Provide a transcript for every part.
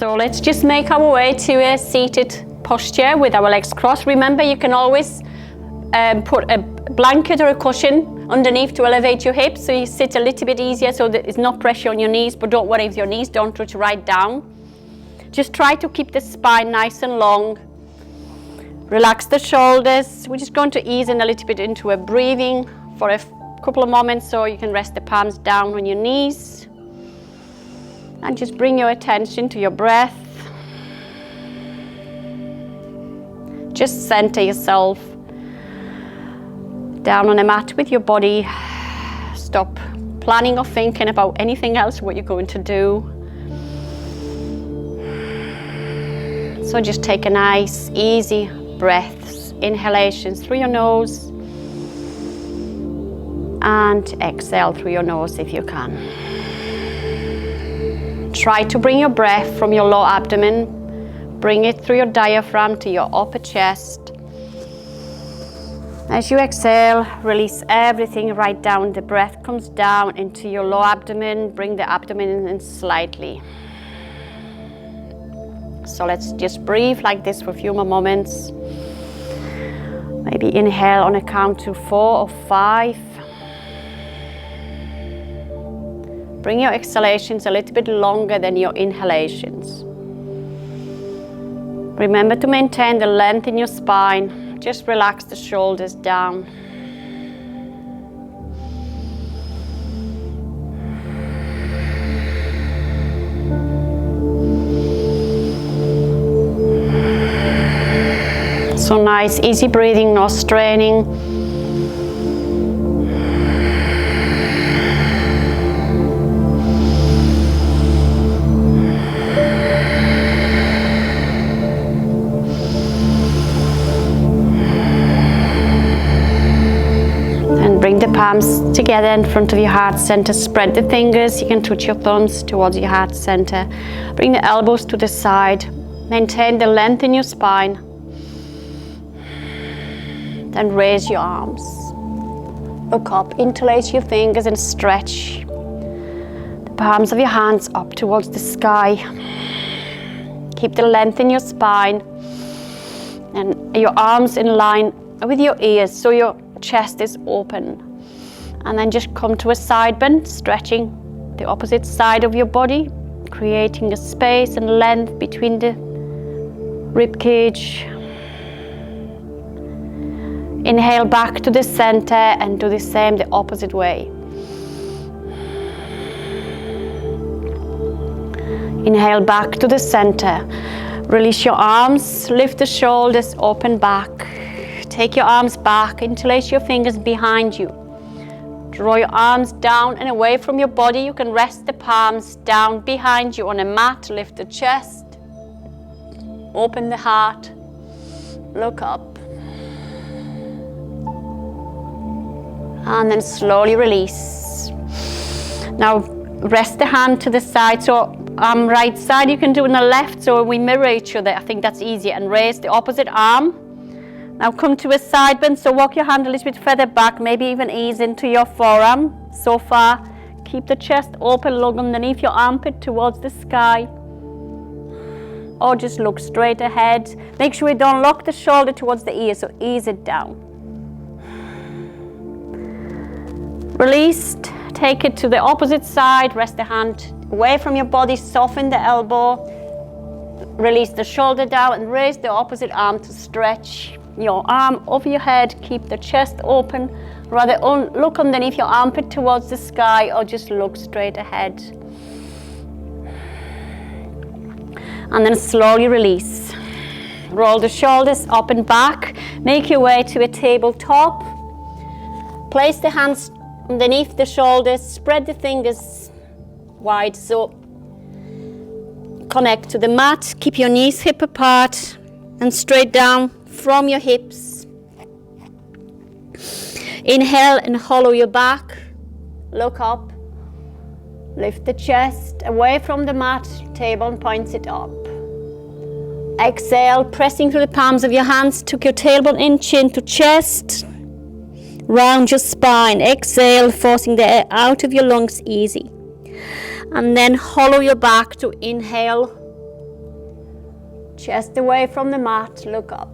So let's just make our way to a seated posture with our legs crossed. Remember, you can always put a blanket or a cushion underneath to elevate your hips so you sit a little bit easier, so that there's no pressure on your knees. But don't worry if your knees don't touch right down. Just try to keep the spine nice and long. Relax the shoulders. We're just going to ease in a little bit into a breathing for a couple of moments, so you can rest the palms down on your knees and just bring your attention to your breath. Just center yourself down on a mat with your body. Stop planning or thinking about anything else, what you're going to do. So just take a nice, easy breaths, inhalations through your nose and exhale through your nose if you can. Try to bring your breath from your lower abdomen, bring it through your diaphragm to your upper chest. As you exhale, release everything right down. The breath comes down into your lower abdomen. Bring the abdomen in slightly. So let's just breathe like this for a few more moments. Maybe inhale on a count to 4 or 5. Bring your exhalations a little bit longer than your inhalations. Remember to maintain the length in your spine. Just relax the shoulders down. So nice, easy breathing, no straining. Then bring the palms together in front of your heart center. Spread the fingers. You can touch your thumbs towards your heart center. Bring the elbows to the side. Maintain the length in your spine. Then raise your arms. Look up, interlace your fingers and stretch the palms of your hands up towards the sky. Keep the length in your spine and your arms in line with your ears so your chest is open. And then just come to a side bend, stretching the opposite side of your body, creating a space and length between the rib cage. Inhale back to the center and do the same the opposite way. Inhale back to the center. Release your arms, lift the shoulders, open back. Take your arms back, interlace your fingers behind you. Draw your arms down and away from your body. You can rest the palms down behind you on a mat. Lift the chest, open the heart, look up. And then slowly release. Now rest the hand to the side. So right side you can do on the left, so we mirror each other. I think that's easier. And raise the opposite arm. Now come to a side bend. So walk your hand a little bit further back, maybe even ease into your forearm. So far, keep the chest open, look underneath your armpit towards the sky. Or just look straight ahead. Make sure you don't lock the shoulder towards the ear, so ease it down. Released, take it to the opposite side, rest the hand away from your body, soften the elbow, release the shoulder down and raise the opposite arm to stretch your arm over your head, keep the chest open, rather look underneath your armpit towards the sky or just look straight ahead. And then slowly release. Roll the shoulders up and back, make your way to a tabletop, place the hands underneath the shoulders, spread the fingers wide so connect to the mat, keep your knees hip apart and straight down from your hips. Inhale and hollow your back, look up, lift the chest away from the mat, tailbone points it up. Exhale, pressing through the palms of your hands, took your tailbone in, chin to chest. Round your spine. Exhale, forcing the air out of your lungs, easy. And then hollow your back to inhale. Chest away from the mat, look up.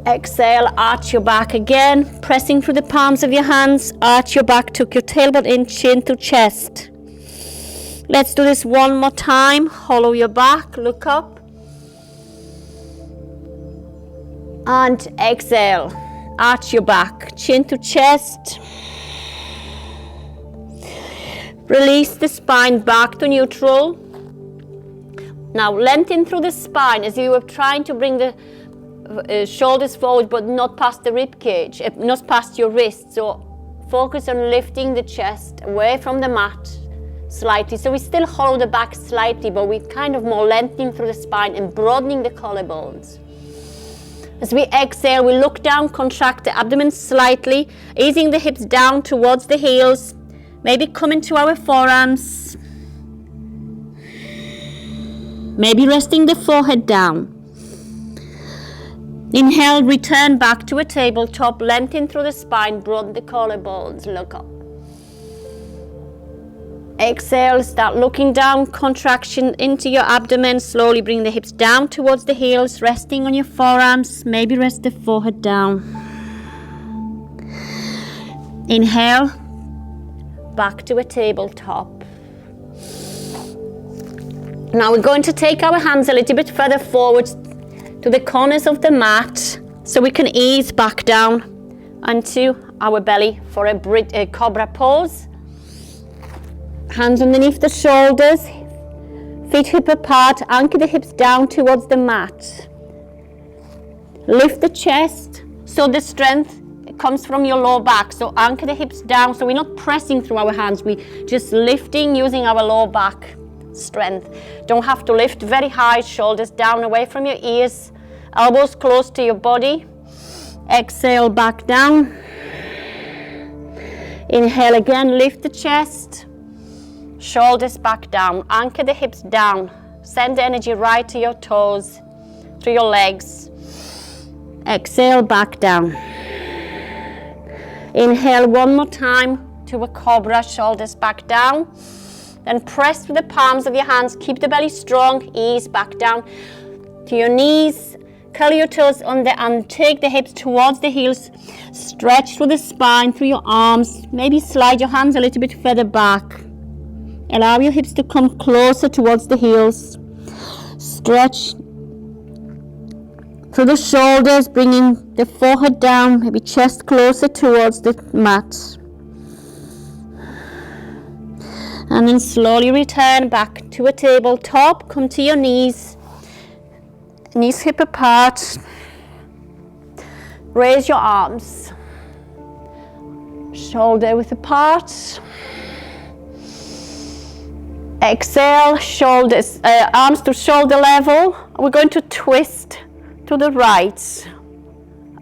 Exhale, arch your back again, pressing through the palms of your hands, arch your back, tuck your tailbone in, chin to chest. Let's do this one more time. Hollow your back, look up. And exhale, arch your back, chin to chest. Release the spine back to neutral. Now lengthen through the spine as you are trying to bring the shoulders forward but not past the rib cage, not past your wrist. So focus on lifting the chest away from the mat slightly. So we still hollow the back slightly, but we kind of more lengthening through the spine and broadening the collarbones. As we exhale, we look down, contract the abdomen slightly, easing the hips down towards the heels. Maybe come into our forearms. Maybe resting the forehead down. Inhale, return back to a tabletop, lengthen through the spine, broaden the collarbones, look up. Exhale, start looking down, contraction into your abdomen, slowly bring the hips down towards the heels, resting on your forearms, maybe rest the forehead down. Inhale, back to a tabletop. Now we're going to take our hands a little bit further forward to the corners of the mat so we can ease back down onto our belly for a Cobra Pose. Hands underneath the shoulders, feet hip apart, anchor the hips down towards the mat. Lift the chest so the strength comes from your lower back. So anchor the hips down, so we're not pressing through our hands, we're just lifting using our lower back strength. Don't have to lift very high, shoulders down away from your ears, elbows close to your body. Exhale, back down. Inhale again, lift the chest, shoulders back down, anchor the hips down, send the energy right to your toes, to your legs. Exhale, back down. Inhale one more time to a cobra, shoulders back down. Then press with the palms of your hands, keep the belly strong, ease back down to your knees, curl your toes under and take the hips towards the heels, stretch through the spine, through your arms, maybe slide your hands a little bit further back. Allow your hips to come closer towards the heels, stretch through the shoulders, bringing the forehead down, maybe chest closer towards the mat. And then slowly return back to a tabletop. Come to your knees hip apart. Raise your arms, shoulder width apart. Exhale, shoulders, arms to shoulder level. We're going to twist to the right.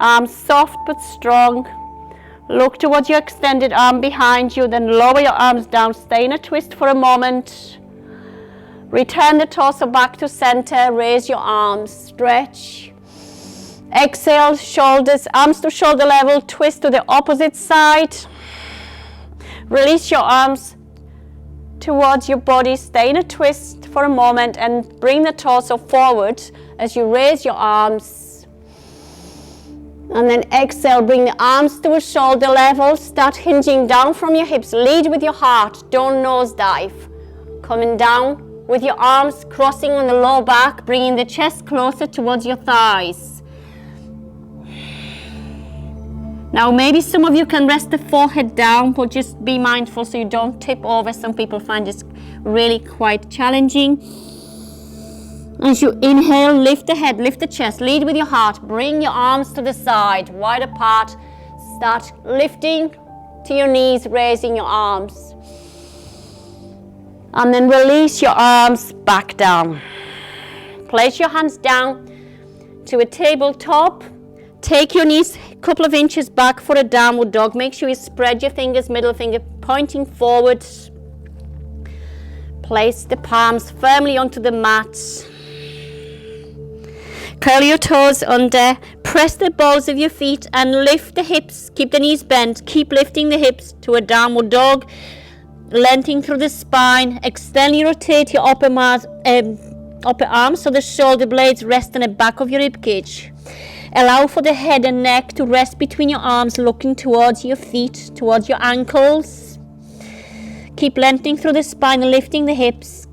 Arms soft but strong. Look towards your extended arm behind you, then lower your arms down. Stay in a twist for a moment. Return the torso back to center. Raise your arms. Stretch. Exhale, shoulders, arms to shoulder level. Twist to the opposite side. Release your arms towards your body. Stay in a twist for a moment and bring the torso forward as you raise your arms. And then exhale, bring the arms to a shoulder level. Start hinging down from your hips. Lead with your heart. Don't nose dive. Coming down with your arms crossing on the lower back, bringing the chest closer towards your thighs. Now maybe some of you can rest the forehead down, but just be mindful so you don't tip over. Some people find this really quite challenging. As you inhale, lift the head, lift the chest, lead with your heart. Bring your arms to the side, wide apart. Start lifting to your knees, raising your arms. And then release your arms back down. Place your hands down to a tabletop. Take your knees a couple of inches back for a downward dog. Make sure you spread your fingers, middle finger pointing forward. Place the palms firmly onto the mat. Curl your toes under, press the balls of your feet and lift the hips. Keep the knees bent, keep lifting the hips to a downward dog. Lengthening through the spine, extend, rotate your upper upper arm so the shoulder blades rest on the back of your rib cage. Allow for the head and neck to rest between your arms, looking towards your feet, towards your ankles. Keep lengthening through the spine and lifting the hips.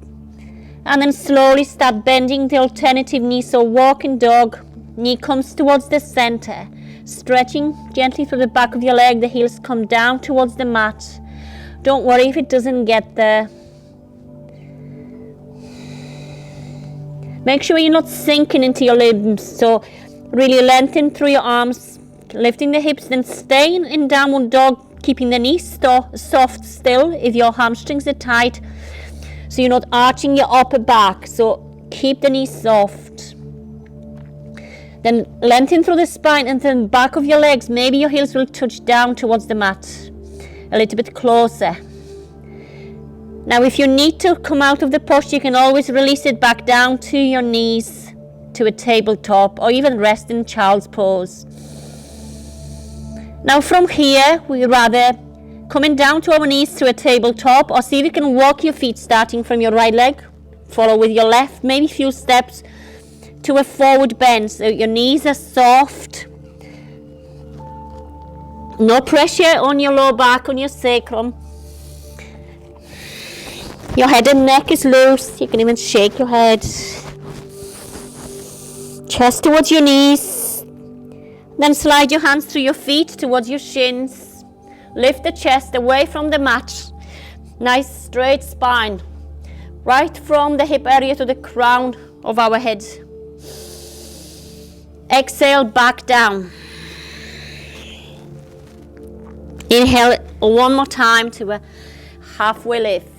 And then slowly start bending the alternative knee. So walking dog, knee comes towards the center. Stretching gently through the back of your leg, the heels come down towards the mat. Don't worry if it doesn't get there. Make sure you're not sinking into your limbs. So really lengthen through your arms, lifting the hips, then stay in downward dog, keeping the knees soft still if your hamstrings are tight. So you're not arching your upper back. So keep the knees soft. Then lengthen through the spine and then back of your legs. Maybe your heels will touch down towards the mat. A little bit closer. Now if you need to come out of the posture, you can always release it back down to your knees, to a tabletop, or even rest in child's pose. Now from here, we rather coming down to our knees to a tabletop, or see if you can walk your feet starting from your right leg. Follow with your left, maybe a few steps to a forward bend so your knees are soft. No pressure on your lower back, on your sacrum. Your head and neck is loose. You can even shake your head. Chest towards your knees. Then slide your hands through your feet towards your shins. Lift the chest away from the mat. Nice straight spine. Right from the hip area to the crown of our head. Exhale, back down. Inhale one more time to a halfway lift.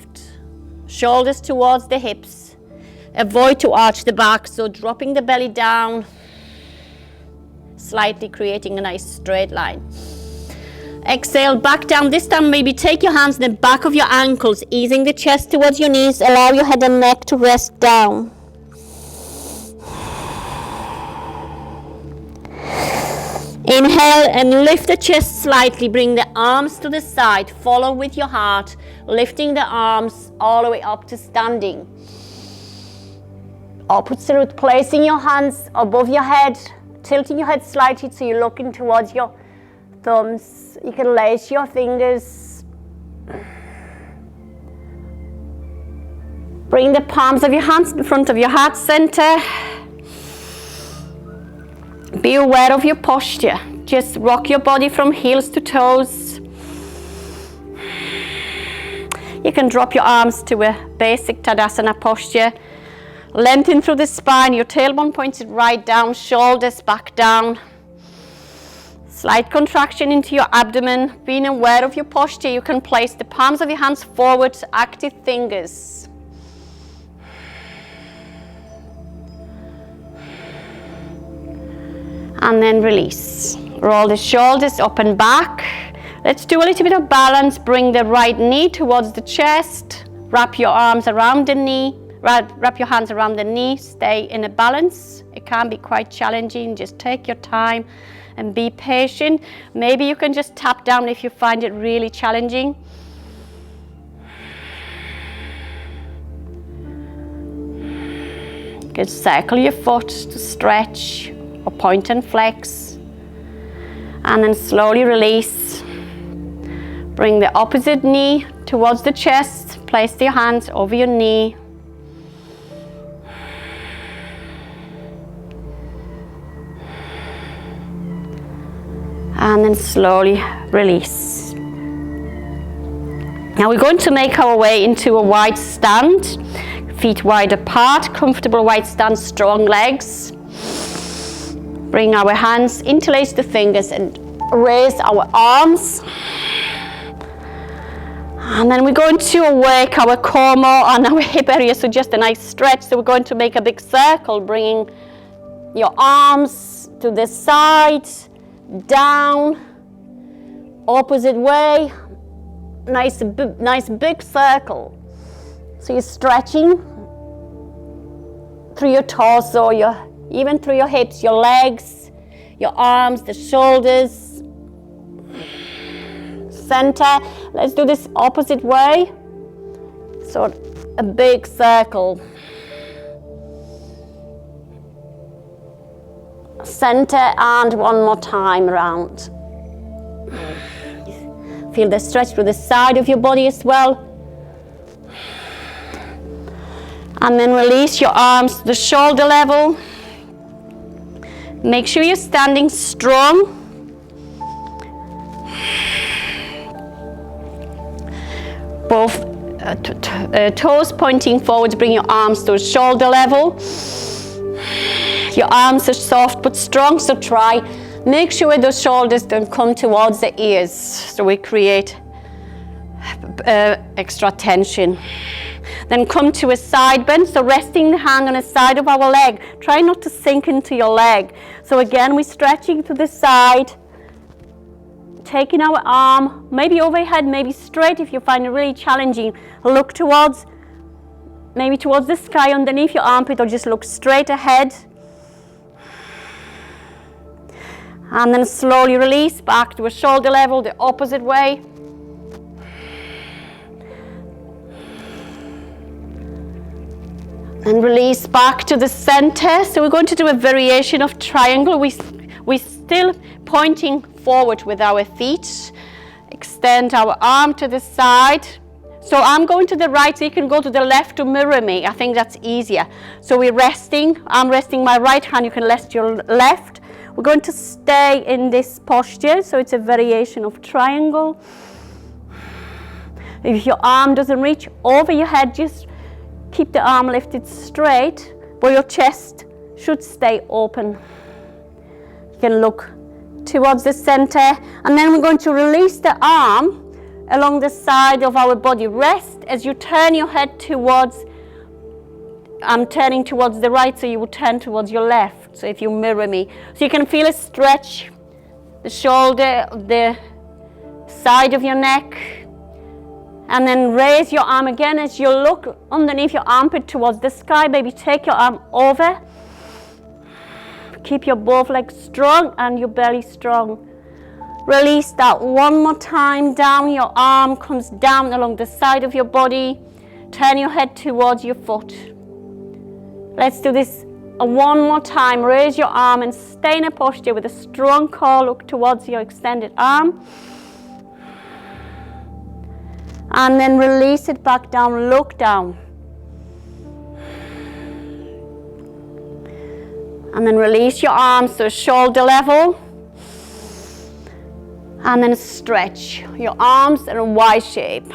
Shoulders towards the hips. Avoid to arch the back, so dropping the belly down, slightly creating a nice straight line. Exhale, back down. This time maybe take your hands in the back of your ankles, easing the chest towards your knees. Allow your head and neck to rest down. Inhale and lift the chest slightly. Bring the arms to the side. Follow with your heart, lifting the arms all the way up to standing. Opposite salute, placing your hands above your head, tilting your head slightly so you're looking towards your thumbs. You can lace your fingers. Bring the palms of your hands in front of your heart center. Be aware of your posture. Just rock your body from heels to toes. You can drop your arms to a basic Tadasana posture. Lengthen through the spine, your tailbone pointed right down, shoulders back down. Slight contraction into your abdomen. Being aware of your posture, you can place the palms of your hands forward, active fingers. And then release. Roll the shoulders up and back. Let's do a little bit of balance. Bring the right knee towards the chest. Wrap your arms around the knee. Wrap your hands around the knee. Stay in a balance. It can be quite challenging. Just take your time and be patient. Maybe you can just tap down if you find it really challenging. You can circle your foot to stretch or point and flex. And then slowly release. Bring the opposite knee towards the chest. Place your hands over your knee. And then slowly release. Now we're going to make our way into a wide stand. Feet wide apart, comfortable wide stand, strong legs. Bring our hands, interlace the fingers and raise our arms. And then we're going to awake our core more and our hip area, so just a nice stretch. So we're going to make a big circle, bringing your arms to the side, down, opposite way. Nice big circle. So you're stretching through your torso, even through your hips, your legs, your arms, the shoulders, center. Let's do this opposite way. So a big circle. center, and one more time around. Feel the stretch through the side of your body as well. And then release your arms to the shoulder level. Make sure you're standing strong. Both toes pointing forwards, bring your arms to shoulder level. Your arms are soft but strong, so try. Make sure those shoulders don't come towards the ears, so we create extra tension. Then come to a side bend, so resting the hand on the side of our leg. Try not to sink into your leg. So again, we're stretching to the side, taking our arm, maybe overhead, maybe straight if you find it really challenging. Look towards, maybe towards the sky underneath your armpit, or just look straight ahead. And then slowly release back to a shoulder level, the opposite way. And release back to the center. So we're going to do a variation of triangle. We're still pointing forward with our feet. Extend our arm to the side. So I'm going to the right, so you can go to the left to mirror me. I think that's easier. So we're resting. I'm resting my right hand. You can rest your left. We're going to stay in this posture. So it's a variation of triangle. If your arm doesn't reach over your head, just keep the arm lifted straight, but your chest should stay open. You can look towards the center, and then we're going to release the arm along the side of our body. Rest as you turn your head towards, I'm turning towards the right, so you will turn towards your left, so if you mirror me. So you can feel a stretch, the shoulder, the side of your neck. And then raise your arm again as you look underneath your armpit towards the sky. Maybe take your arm over. Keep your both legs strong and your belly strong. Release that one more time down. Your arm comes down along the side of your body. Turn your head towards your foot. Let's do this one more time. Raise your arm and stay in a posture with a strong core. Look towards your extended arm. And then release it back down, look down. And then release your arms to shoulder level. And then stretch your arms in a Y shape.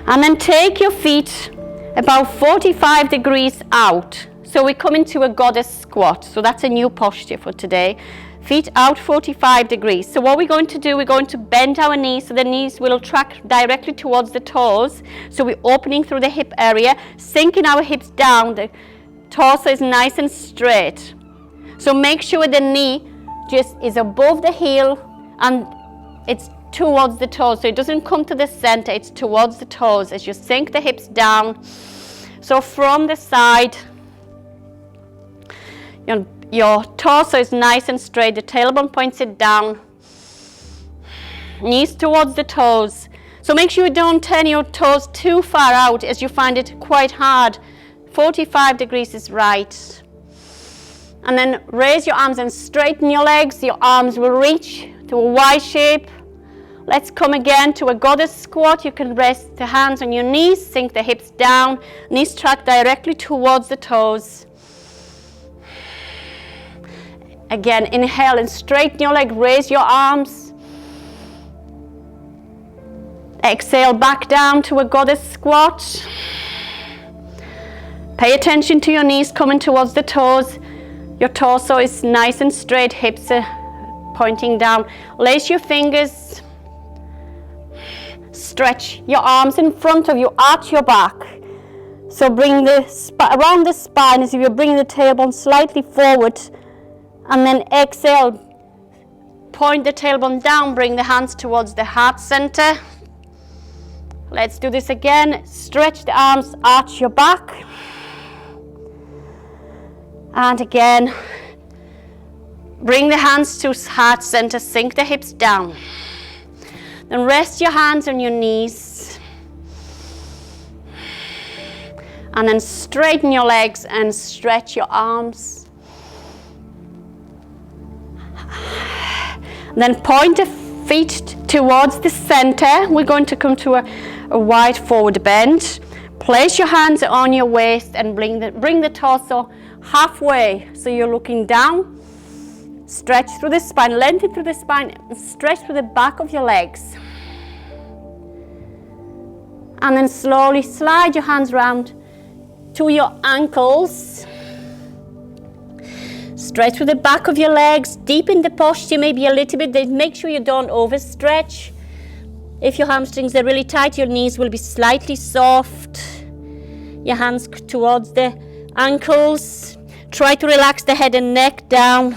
And then take your feet about 45 degrees out. So we come into a goddess squat. So that's a new posture for today. Feet out 45 degrees. So what we're going to do, we're going to bend our knees so the knees will track directly towards the toes. So we're opening through the hip area, sinking our hips down. The torso is nice and straight. So make sure the knee just is above the heel and it's towards the toes. So it doesn't come to the center, it's towards the toes as you sink the hips down. So from the side, your torso is nice and straight, the tailbone points it down, knees towards the toes. So make sure you don't turn your toes too far out as you find it quite hard. 45 degrees is right. And then raise your arms and straighten your legs. Your arms will reach to a Y shape. Let's come again to a goddess squat. You can rest the hands on your knees, sink the hips down, knees track directly towards the toes. Again, inhale and straighten your leg, raise your arms. Exhale back down to a goddess squat. Pay attention to your knees coming towards the toes. Your torso is nice and straight, hips are pointing down. Lace your fingers. Stretch your arms in front of you, arch your back. So bring the around the spine as if you're bringing the tailbone slightly forward. And then exhale, point the tailbone down, bring the hands towards the heart center. Let's do this again. Stretch the arms, arch your back. And again, bring the hands to heart center, sink the hips down. Then rest your hands on your knees. And then straighten your legs and stretch your arms. Then point the feet towards the center. We're going to come to a wide forward bend. Place your hands on your waist and bring the torso halfway. So you're looking down. Stretch through the spine, lengthen through the spine, and stretch through the back of your legs. And then slowly slide your hands round to your ankles. Stretch through the back of your legs, deepen the posture maybe a little bit. Make sure you don't overstretch. If your hamstrings are really tight, your knees will be slightly soft. Your hands towards the ankles. Try to relax the head and neck down.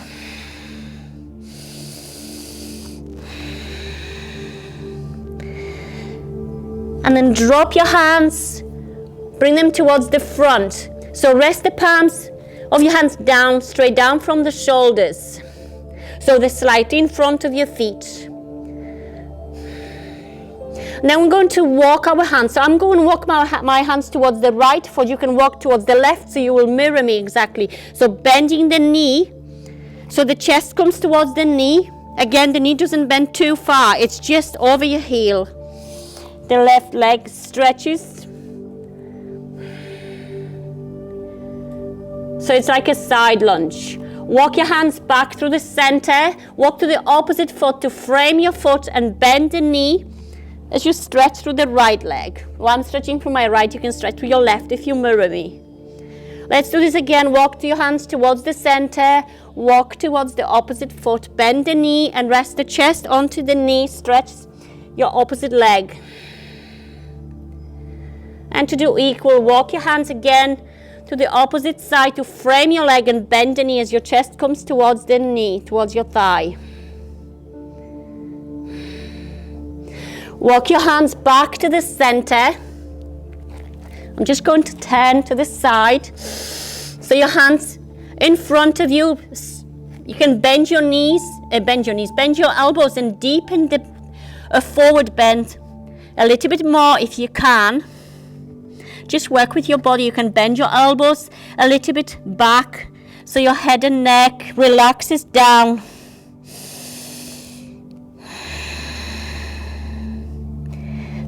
And then drop your hands, bring them towards the front. So rest the palms of your hands down, straight down from the shoulders. So they're slightly in front of your feet. Now we're going to walk our hands. So I'm going to walk my hands towards the right, for you can walk towards the left, so you will mirror me exactly. So bending the knee, so the chest comes towards the knee. Again, the knee doesn't bend too far, it's just over your heel. The left leg stretches. So it's like a side lunge. Walk your hands back through the center. Walk to the opposite foot to frame your foot and bend the knee as you stretch through the right leg. While I'm stretching through my right, you can stretch through your left if you mirror me. Let's do this again. Walk your hands towards the center. Walk towards the opposite foot. Bend the knee and rest the chest onto the knee. Stretch your opposite leg. And to do equal, walk your hands again to the opposite side to frame your leg and bend the knee as your chest comes towards the knee, towards your thigh. Walk your hands back to the center. I'm just going to turn to the side. So your hands in front of you. You can bend your elbows and deepen a forward bend a little bit more if you can. Just work with your body. You can bend your elbows a little bit back so your head and neck relaxes down.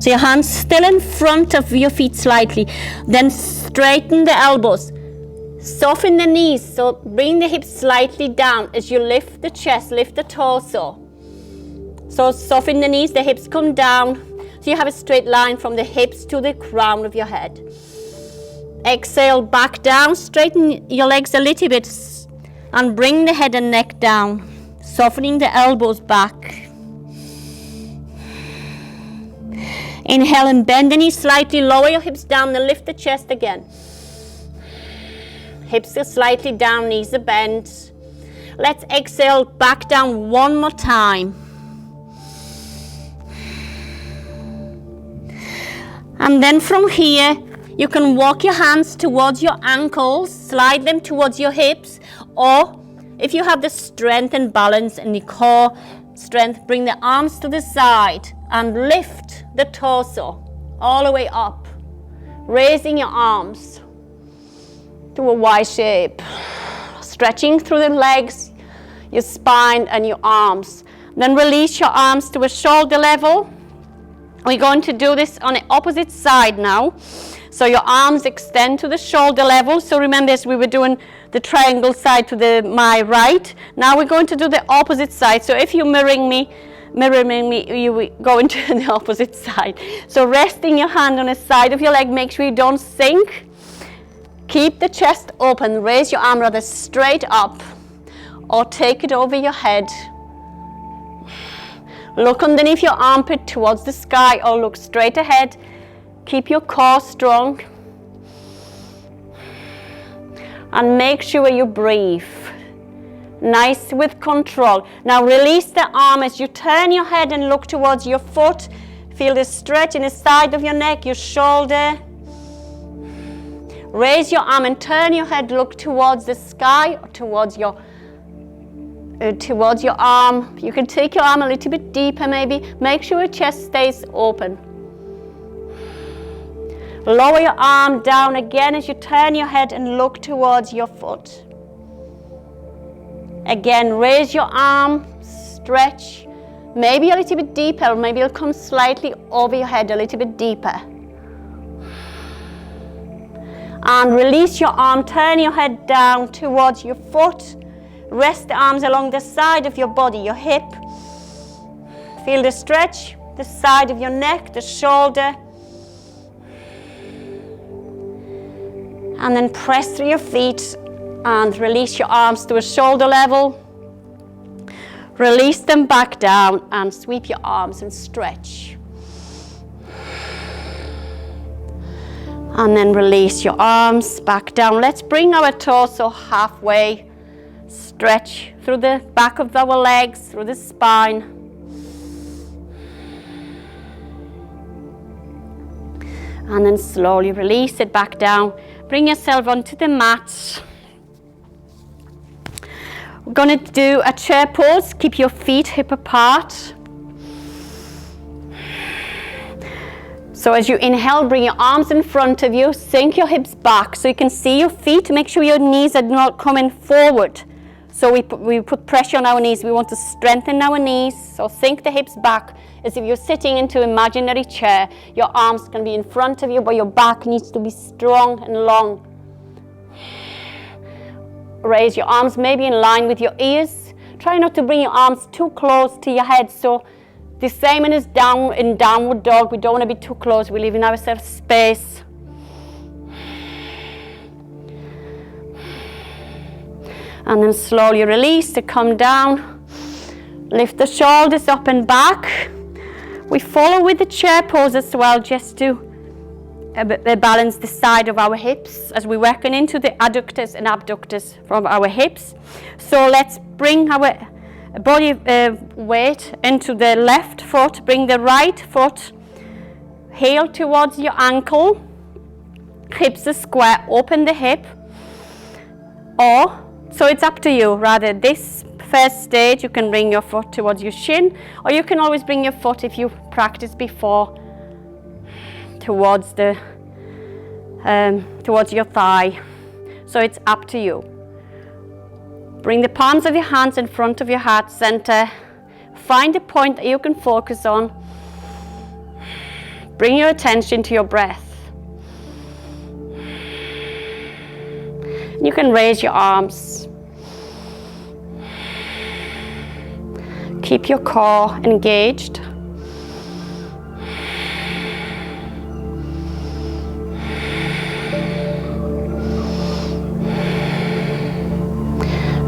So your hands still in front of your feet slightly. Then straighten the elbows. Soften the knees. So bring the hips slightly down as you lift the chest, lift the torso. So soften the knees, the hips come down. So you have a straight line from the hips to the crown of your head. Exhale, back down, straighten your legs a little bit and bring the head and neck down, softening the elbows back. Inhale and bend the knees slightly, lower your hips down and lift the chest again. Hips are slightly down, knees are bent. Let's exhale, back down one more time. And then from here, you can walk your hands towards your ankles, slide them towards your hips, or if you have the strength and balance and the core strength, bring the arms to the side and lift the torso all the way up, raising your arms to a Y shape, stretching through the legs, your spine and your arms. Then release your arms to a shoulder level. We're going to do this on the opposite side now. So your arms extend to the shoulder level. So remember, as we were doing the triangle side to my right, now we're going to do the opposite side. So if you're mirroring me, you will go into the opposite side. So resting your hand on the side of your leg, make sure you don't sink. Keep the chest open, raise your arm rather straight up or take it over your head. Look underneath your armpit towards the sky or look straight ahead. Keep your core strong. And make sure you breathe. Nice with control. Now release the arm as you turn your head and look towards your foot. Feel the stretch in the side of your neck, your shoulder. Raise your arm and turn your head, look towards the sky or towards your arm. You can take your arm a little bit deeper maybe. Make sure your chest stays open. Lower your arm down again as you turn your head and look towards your foot. Again, raise your arm, stretch, maybe a little bit deeper, maybe it'll come slightly over your head, a little bit deeper. And release your arm, turn your head down towards your foot. Rest the arms along the side of your body, your hip. Feel the stretch, the side of your neck, the shoulder. And then press through your feet and release your arms to a shoulder level. Release them back down and sweep your arms and stretch. And then release your arms back down. Let's bring our torso halfway. Stretch through the back of our legs, through the spine. And then slowly release it back down. Bring yourself onto the mat. We're going to do a chair pose. Keep your feet hip apart. So as you inhale, bring your arms in front of you, sink your hips back so you can see your feet. Make sure your knees are not coming forward. So we put pressure on our knees. We want to strengthen our knees. So sink the hips back as if you're sitting into an imaginary chair. Your arms can be in front of you, but your back needs to be strong and long. Raise your arms maybe in line with your ears. Try not to bring your arms too close to your head. So the same as in downward dog, we don't want to be too close. We're leaving ourselves space. And then slowly release to come down. Lift the shoulders up and back. We follow with the chair pose as well, just to balance the side of our hips as we're working into the adductors and abductors from our hips. So let's bring our body weight into the left foot. Bring the right foot, heel towards your ankle, hips are square, open the hip. Or, so it's up to you, rather this first stage you can bring your foot towards your shin, or you can always bring your foot, if you practiced before, towards your thigh. So it's up to you. Bring the palms of your hands in front of your heart center. Find a point that you can focus on. Bring your attention to your breath. You can raise your arms. Keep your core engaged.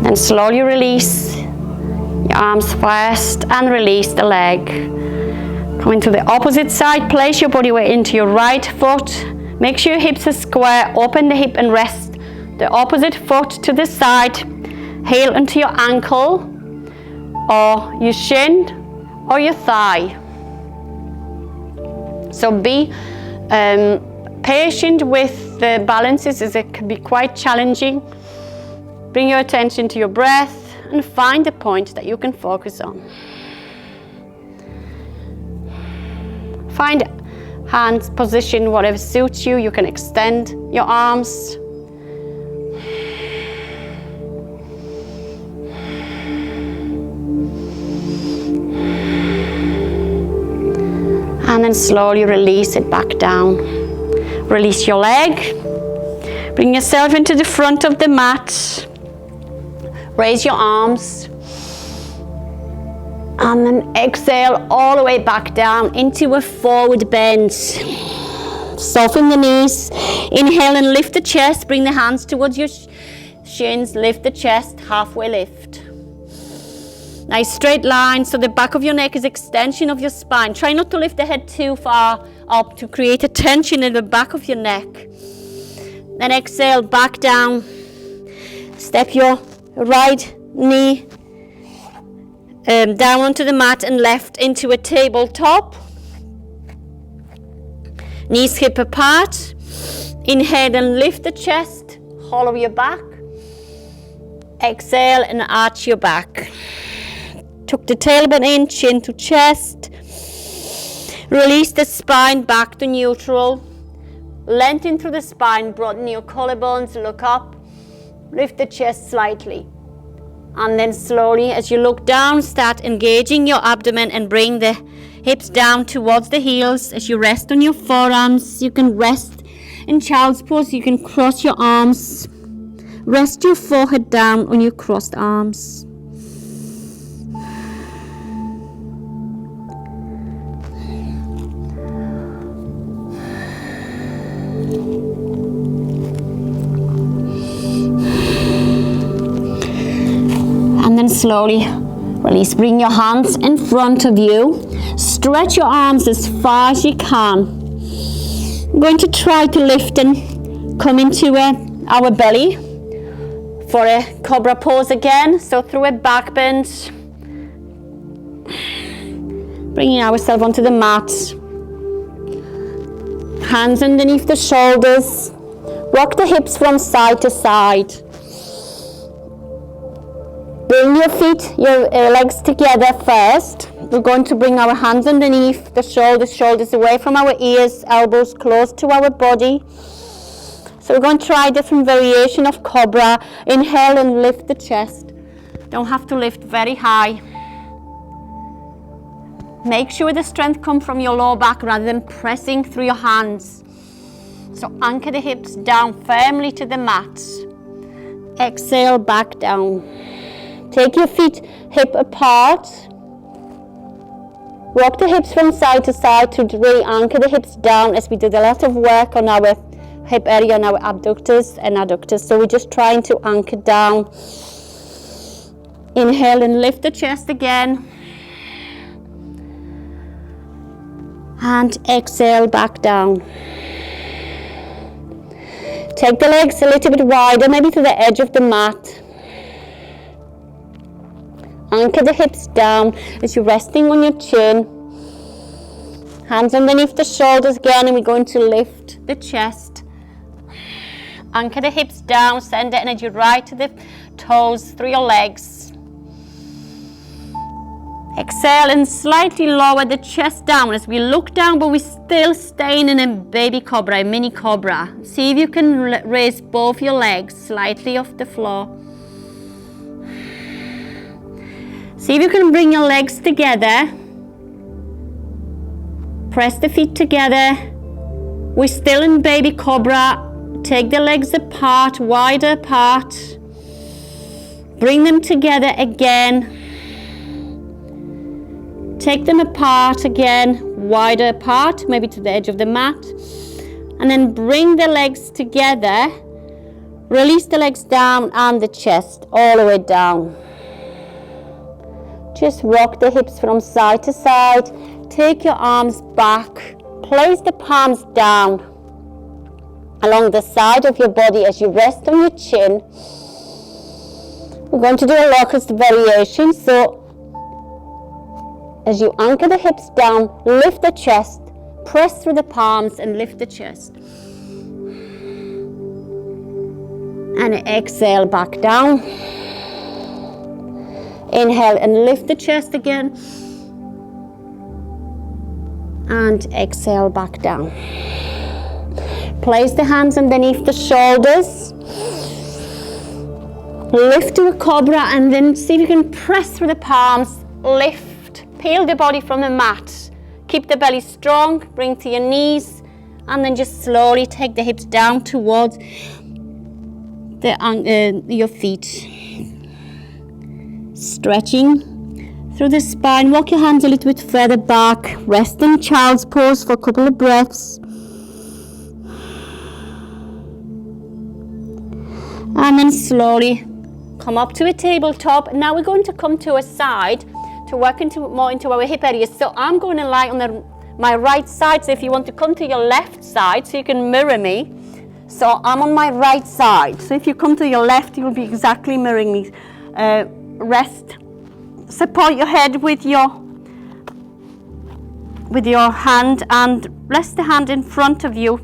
Then slowly release your arms first and release the leg. Come to the opposite side, place your body weight into your right foot. Make sure your hips are square, open the hip and rest the opposite foot to the side. Heel into your ankle or your shin or your thigh. So be patient with the balances, as it can be quite challenging. Bring your attention to your breath and find a point that you can focus on. Find hands position, whatever suits you. You can extend your arms. And then slowly release it back down. Release your leg. Bring yourself into the front of the mat. Raise your arms. And then exhale all the way back down into a forward bend. Soften the knees. Inhale and lift the chest. Bring the hands towards your shins. Lift the chest, halfway lift. Nice straight line, so the back of your neck is extension of your spine. Try not to lift the head too far up to create a tension in the back of your neck. Then exhale, back down. Step your right knee down onto the mat and left into a tabletop. Knees hip apart. Inhale and lift the chest, hollow your back. Exhale and arch your back. Tuck the tailbone in, chin to chest. Release the spine back to neutral. Lengthen through the spine, broaden your collarbones, look up, lift the chest slightly. And then slowly, as you look down, start engaging your abdomen and bring the hips down towards the heels. As you rest on your forearms, you can rest in child's pose, you can cross your arms. Rest your forehead down on your crossed arms. And then slowly release. Bring your hands in front of you. Stretch your arms as far as you can. I'm going to try to lift and come into our belly for a Cobra Pose again. So through a back bend, bringing ourselves onto the mat. Hands underneath the shoulders. Rock the hips from side to side. Bring your feet, your legs together first. We're going to bring our hands underneath the shoulders away from our ears, elbows close to our body. So we're going to try a different variation of Cobra. Inhale and lift the chest. Don't have to lift very high. Make sure the strength comes from your lower back rather than pressing through your hands. So anchor the hips down firmly to the mat. Exhale, back down. Take your feet hip apart. Rock the hips from side to side to really anchor the hips down, as we did a lot of work on our hip area and our abductors and adductors. So we're just trying to anchor down. Inhale and lift the chest again. And exhale, back down. Take the legs a little bit wider, maybe to the edge of the mat. Anchor the hips down as you're resting on your chin. Hands underneath the shoulders again, and we're going to lift the chest. Anchor the hips down, send the energy right to the toes through your legs. Exhale and slightly lower the chest down as we look down, but we're still staying in a baby cobra, a mini cobra. See if you can raise both your legs slightly off the floor. See if you can bring your legs together. Press the feet together. We're still in baby cobra. Take the legs apart, wider apart. Bring them together again. Take them apart again, wider apart, maybe to the edge of the mat. And then bring the legs together. Release the legs down and the chest all the way down. Just rock the hips from side to side. Take your arms back. Place the palms down along the side of your body as you rest on your chin. We're going to do a locust variation. So as you anchor the hips down, lift the chest, press through the palms and lift the chest. And exhale, back down. Inhale and lift the chest again. And exhale, back down. Place the hands underneath the shoulders. Lift to a cobra and then see if you can press through the palms. Lift, peel the body from the mat. Keep the belly strong, bring to your knees, and then just slowly take the hips down towards your feet. Stretching through the spine. Walk your hands a little bit further back. Rest in child's pose for a couple of breaths. And then slowly come up to a tabletop. Now we're going to come to a side to work more into our hip areas. So I'm going to lie on my right side. So if you want to come to your left side, so you can mirror me. So I'm on my right side. So if you come to your left, you'll be exactly mirroring me. Rest. Support your head with your hand and rest the hand in front of you.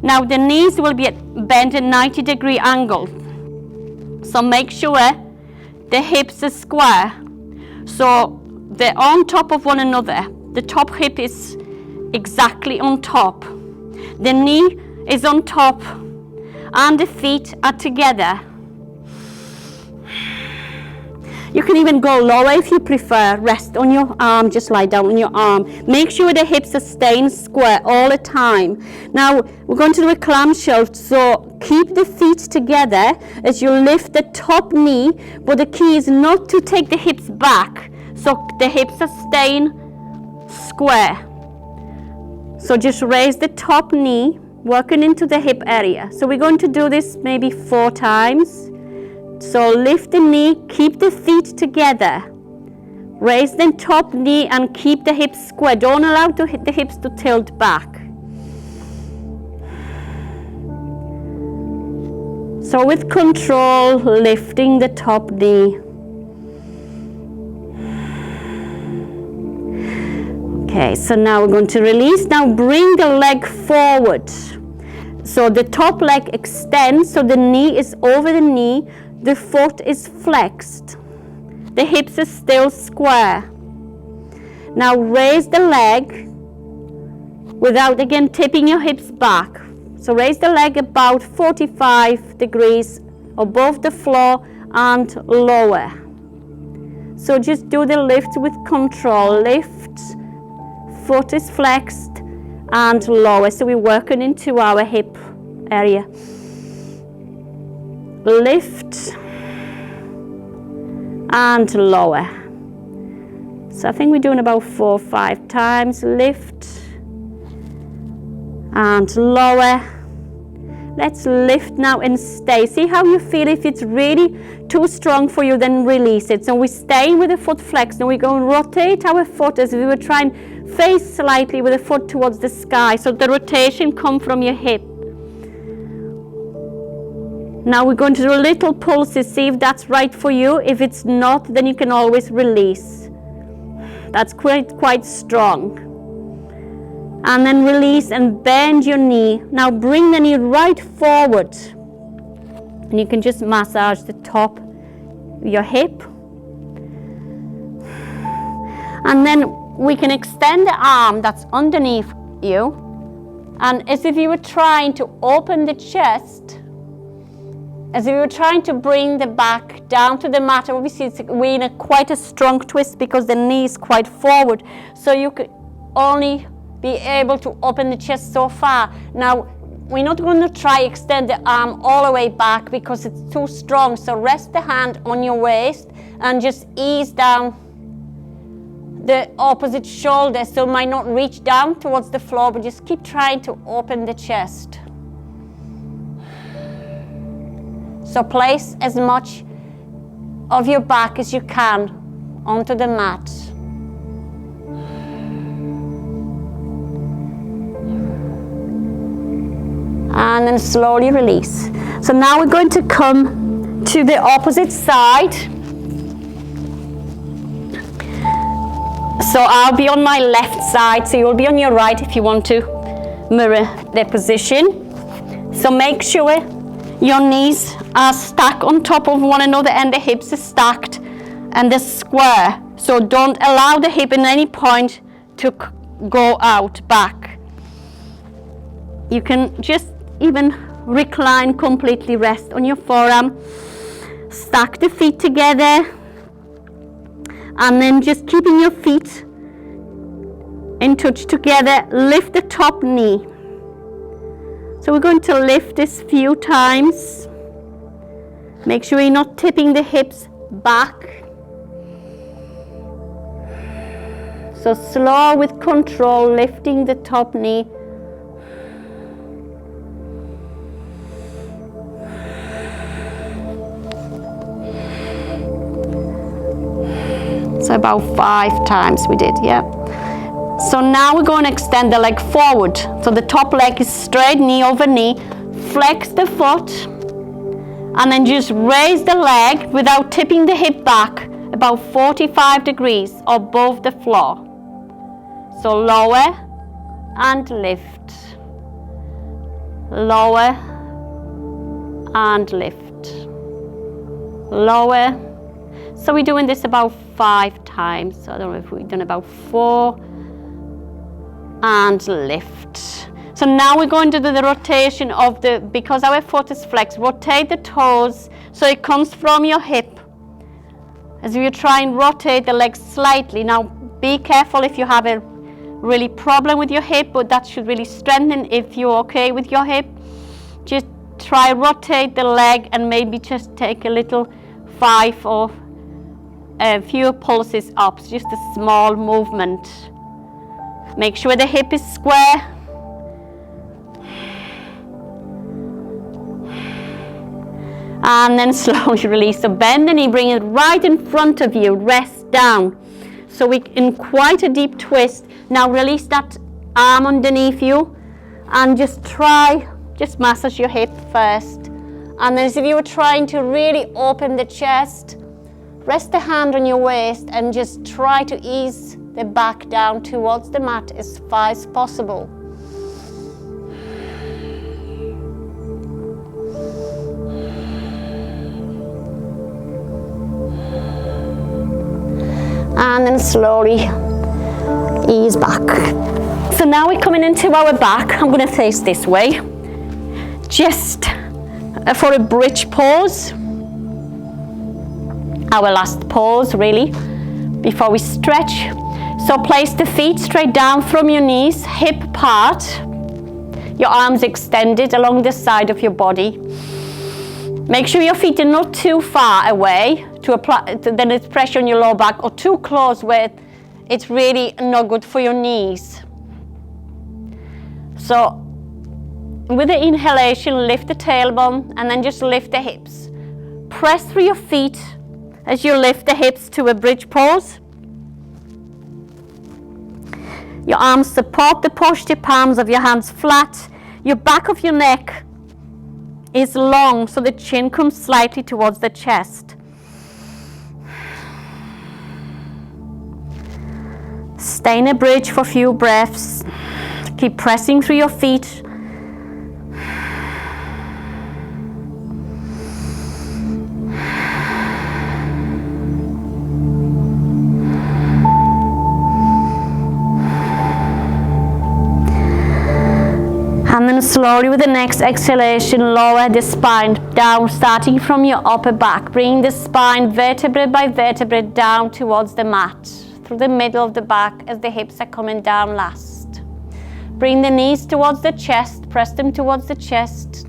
Now the knees will be bent at 90-degree angle. So make sure the hips are square. So they're on top of one another. The top hip is exactly on top. The knee is on top and the feet are together. You can even go lower if you prefer. Rest on your arm, just lie down on your arm. Make sure the hips are staying square all the time. Now we're going to do a clamshell, so keep the feet together as you lift the top knee, but the key is not to take the hips back, so the hips are staying square. So just raise the top knee, working into the hip area. So we're going to do this maybe 4 times. So lift the knee, keep the feet together. Raise the top knee and keep the hips square. Don't allow the hips to tilt back. So with control, lifting the top knee. Okay, so now we're going to release. Now bring the leg forward. So the top leg extends, so the knee is over the knee. The foot is flexed. The hips are still square. Now raise the leg without again tipping your hips back. So raise the leg about 45 degrees above the floor and lower. So just do the lift with control. Lift, foot is flexed and lower. So we're working into our hip area. Lift and lower. So I think we're doing about 4 or 5 times. Lift and lower. Let's lift now and stay. See how you feel. If it's really too strong for you, then release it. So we're staying with the foot flexed. Now we're going to rotate our foot as we were trying face slightly with the foot towards the sky. So the rotation comes from your hip. Now we're going to do a little pulses, see if that's right for you. If it's not, then you can always release. That's quite strong. And then release and bend your knee. Now bring the knee right forward. And you can just massage the top of your hip. And then we can extend the arm that's underneath you. And as if you were trying to open the chest, as if you were trying to bring the back down to the mat. Obviously we're in quite a strong twist because the knee is quite forward. So you could only be able to open the chest so far. Now we're not going to try extend the arm all the way back because it's too strong. So rest the hand on your waist and just ease down the opposite shoulder. So it might not reach down towards the floor, but just keep trying to open the chest. So place as much of your back as you can onto the mat. And then slowly release. So now we're going to come to the opposite side. So I'll be on my left side, so you'll be on your right if you want to mirror the position. So make sure your knees are stacked on top of one another and the hips are stacked and they're square. So don't allow the hip at any point to go out back. You can just even recline completely, rest on your forearm, stack the feet together, and then just keeping your feet in touch together, lift the top knee. So we're going to lift this few times. Make sure you're not tipping the hips back. So slow with control, lifting the top knee. So about 5 times we did, yeah. So now we're going to extend the leg forward. So the top leg is straight, knee over knee. Flex the foot and then just raise the leg without tipping the hip back about 45 degrees above the floor. So lower and lift. Lower and lift. Lower. So we're doing this about 5 times. So I don't know if we've done about 4. And lift. So now we're going to do the rotation of because our foot is flexed, rotate the toes so it comes from your hip. As you try and rotate the legs slightly. Now be careful if you have a really problem with your hip, but that should really strengthen if you're okay with your hip. Just try rotate the leg and maybe just take a little 5 or a few pulses up, just a small movement. Make sure the hip is square. And then slowly release. So bend the knee, bring it right in front of you, rest down. So we in quite a deep twist. Now release that arm underneath you and just massage your hip first. And then as if you were trying to really open the chest, rest the hand on your waist and just try to ease the back down towards the mat as far as possible. And then slowly ease back. So now we're coming into our back. I'm going to face this way. Just for a bridge pose. Our last pose really, before we stretch. So place the feet straight down from your knees, hip apart. Your arms extended along the side of your body. Make sure your feet are not too far away to apply, then it's pressure on your lower back, or too close where it's really not good for your knees. So with the inhalation, lift the tailbone and then just lift the hips. Press through your feet as you lift the hips to a bridge pose. Your arms support the posture, palms of your hands flat. Your back of your neck is long, so the chin comes slightly towards the chest. Stay in a bridge for a few breaths. Keep pressing through your feet. And then slowly with the next exhalation, lower the spine down, starting from your upper back. Bring the spine vertebra by vertebra down towards the mat, through the middle of the back as the hips are coming down last. Bring the knees towards the chest, press them towards the chest.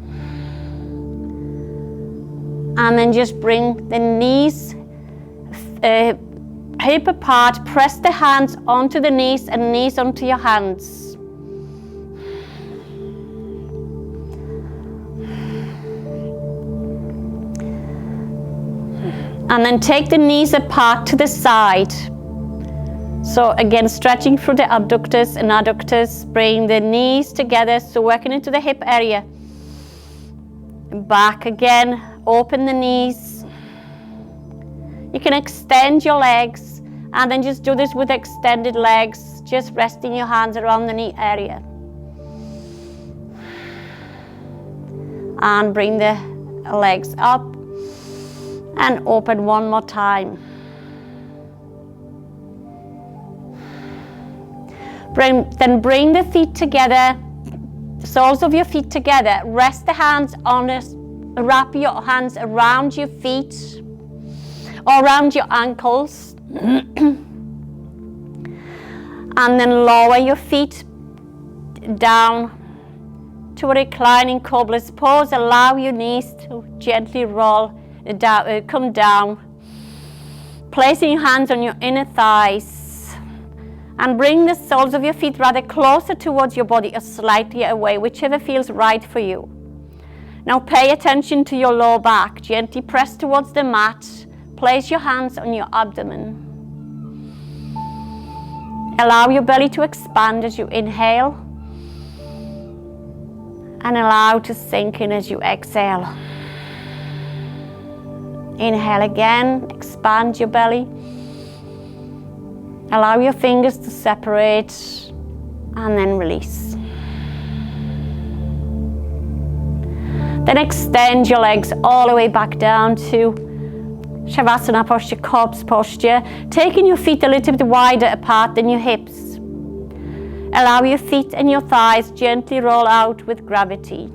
And then just bring the knees hip apart, press the hands onto the knees and knees onto your hands. And then take the knees apart to the side. So again, stretching through the abductors and adductors. Bring the knees together, so working into the hip area. Back again, open the knees. You can extend your legs and then just do this with extended legs, just resting your hands around the knee area. And bring the legs up. And open one more time. Then bring the feet together, soles of your feet together. Rest the hands on us, wrap your hands around your feet or around your ankles. And then lower your feet down to a reclining Cobra Pose. Allow your knees to gently roll down, come down, placing your hands on your inner thighs and bring the soles of your feet rather closer towards your body or slightly away, whichever feels right for you. Now pay attention to your lower back. Gently press towards the mat. Place your hands on your abdomen. Allow your belly to expand as you inhale and allow to sink in as you exhale. Inhale again, expand your belly. Allow your fingers to separate and then release. Then extend your legs all the way back down to Shavasana posture, corpse posture, taking your feet a little bit wider apart than your hips. Allow your feet and your thighs gently roll out with gravity.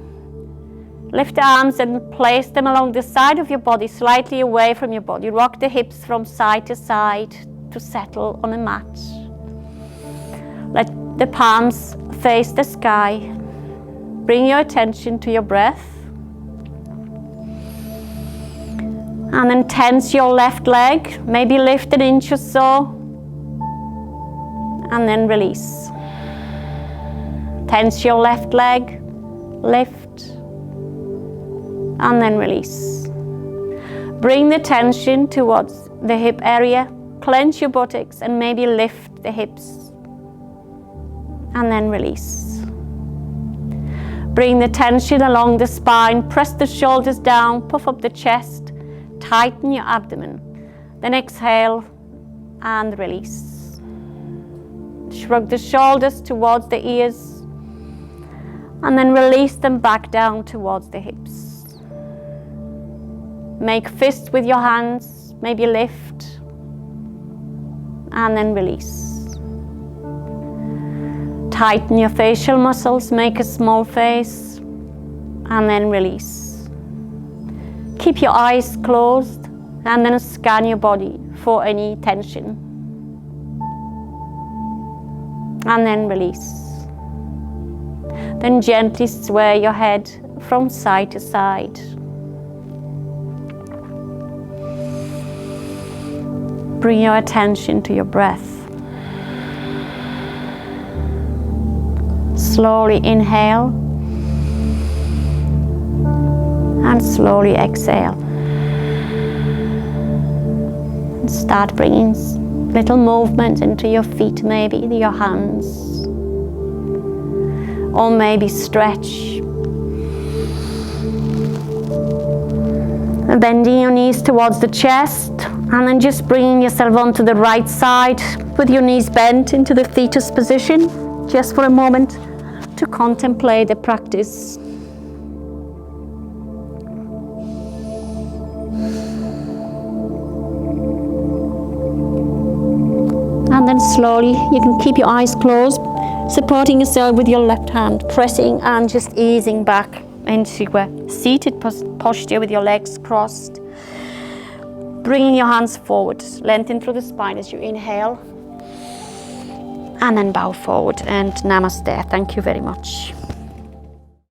Lift the arms and place them along the side of your body, slightly away from your body. Rock the hips from side to side to settle on a mat. Let the palms face the sky. Bring your attention to your breath. And then tense your left leg, maybe lift an inch or so, and then release. Tense your left leg, lift, and then release. Bring the tension towards the hip area, clench your buttocks and maybe lift the hips, and then release. Bring the tension along the spine, press the shoulders down, puff up the chest, tighten your abdomen. Then exhale and release. Shrug the shoulders towards the ears and then release them back down towards the hips. Make fists with your hands, maybe lift and then release. Tighten your facial muscles, make a small face and then release. Keep your eyes closed and then scan your body for any tension. And then release. Then gently sway your head from side to side. Bring your attention to your breath. Slowly inhale and slowly exhale. And start bringing little movement into your feet, maybe your hands, or maybe stretch. And bending your knees towards the chest, and then just bringing yourself onto the right side with your knees bent into the fetus position, just for a moment to contemplate the practice. And then slowly, you can keep your eyes closed, supporting yourself with your left hand, pressing and just easing back into a seated posture with your legs crossed. Bringing your hands forward, lengthen through the spine as you inhale. And then bow forward and namaste. Thank you very much.